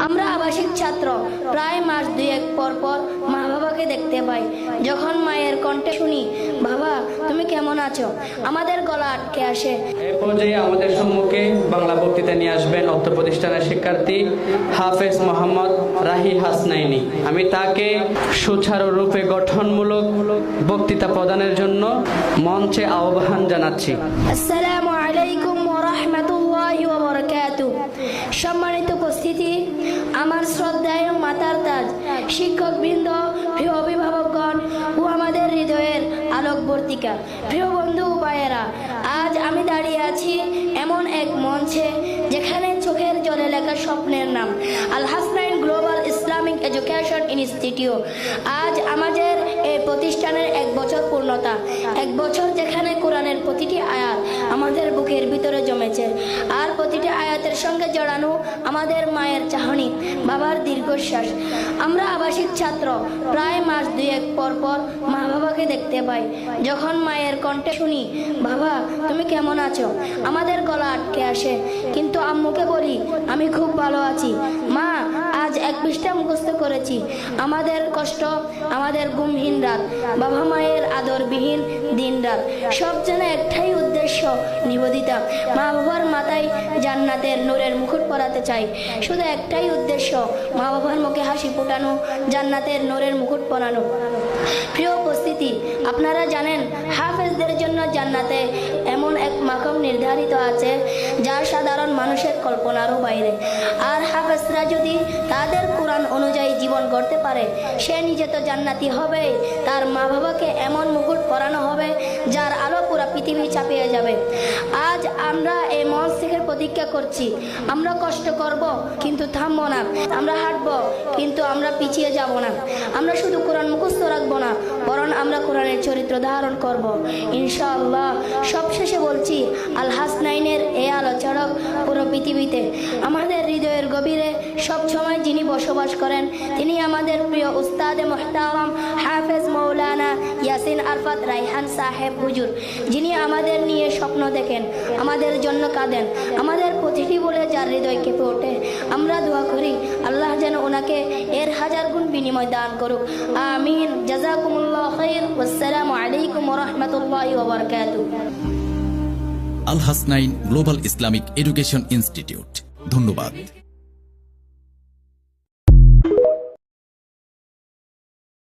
আমরা আবাসিক ছাত্র, প্রায় মাস দুয়েক পর পর মা বাবাকে দেখতে পাই। যখন মায়ের কণ্ঠে শুনি, বাবা তুমি কেমন আছো, আমাদের গলা আটকে আসে। এই পর্যায়ে আমাদের সম্মুখে বাংলা বক্তৃতা নিয়ে আসবেন অত্র প্রতিষ্ঠানের শিক্ষার্থী হাফেজ মোহাম্মদ রাহি হাসনাইনি। আমি তাকে সুচারুরূপে গঠনমূলক বক্তৃতা প্রদানের জন্য মঞ্চে আহ্বান জানাচ্ছি। আসসালামু আলাইকুম ওয়া রাহমাতুল্লাহি ওয়া বারাকাতুহু। সম্মানিত উপস্থিতি, আমার শ্রদ্ধায় মাতার তাজ, শিক্ষকবৃন্দ, প্রিয় অভিভাবকগণ ও আমাদের হৃদয়ের আলোকবর্তিকা, প্রিয় বন্ধু ও ভাইয়েরা, আজ আমি দাঁড়িয়ে আছি এমন এক মঞ্চে যেখানে চোখের জলে লেখা স্বপ্নের নাম Al Hasnain global Islamic education institute. আজ আমাদের এই প্রতিষ্ঠানের 1 বছর পূর্ণতা, 1 বছর যেখানে কোরআনের প্রতিটি আয়াত আমাদের বুকের ভিতরে জমেছে, আর প্রতিটি আয়াতের সঙ্গে জড়ানো আমাদের মায়ের চাহনি, বাবার দীর্ঘশ্বাস। আমরা আবাসিক ছাত্র, প্রায় মাস দুয়েক পর পর মা বাবাকে দেখতে পাই। যখন মায়ের কণ্ঠে শুনি, বাবা তুমি কেমন আছো, আমাদের গলা আটকে আসে। কিন্তু আম্মুকে বলি, আমি খুব ভালো আছি মা, আজ 1 পৃষ্ঠা মুখস্থ করেছি। আমাদের কষ্ট, আমাদের ঘুমহীন রাত, বাবা মায়ের আদরবিহীন দিন রাত, সব যেন একটাই উদ্দেশ্য, নিবেদিতা। মা বাবার মাথায় জান্নাতের নূরের মুকুট পরাতে চাই। শুধু একটাই উদ্দেশ্য, মা বাবার মুখে হাসি ফোটানো, জান্নাতের নূরের মুকুট পরানো। প্রিয় উপস্থিতি, আপনারা জানেন হাফেজদের জন্য জান্নাতে এমন এক মাকাম নির্ধারিত আছে যা সাধারণ মানুষের কল্পনারও বাইরে। আর হাফেজরা যদি তাদের কোরআন অনুযায়ী জীবন গড়তে পারে, সে নিজে তো জান্নাতি হবে, তার মা বাবাকে এমন মুকুট পরানো হবে যার আলো পুরা পৃথিবী চাপিয়ে যাবে। আজ আমরা এই মঞ্চ থেকে প্রতিজ্ঞা করছি, আমরা কষ্ট করব কিন্তু থামবো না, আমরা হাঁটবো কিন্তু আমরা পিছিয়ে যাব না। আমরা শুধু কোরআন মুখস্থ রাখবো না, বরং আমরা কোরআনের চরিত্র ধারণ করব ইনশাআল্লাহ। সবশেষে বলছি, আল হাসনাইনের এই আলো চড়ক পুরো পৃথিবীতে। আমাদের হৃদয়ের গভীরে সবসময় যিনি বসবাস করেন, তিনি আমাদের প্রিয় উস্তাদে মুহতারাম হাফেজ মৌলানা ইয়াসিন আরফাত রাইহান সাহেব হুজুর, যিনি আমাদের নিয়ে স্বপ্ন দেখেন, আমাদের জন্য কাঁদেন, আমাদের প্রতিটি বলে যার হৃদয় কেঁপে ওঠে। আমরা দোয়া করি আল্লাহ যেন ওনাকে এর 1000 গুণ বিনিময় দান করুক, আমিন। জাযাকুমুল্লাহ খাইর। আসসালামু আলাইকুম ওয়া রাহমাতুল্লাহি ওয়া বারাকাতুহু। Al Hasnain global Islamic education institute. ধন্যবাদ।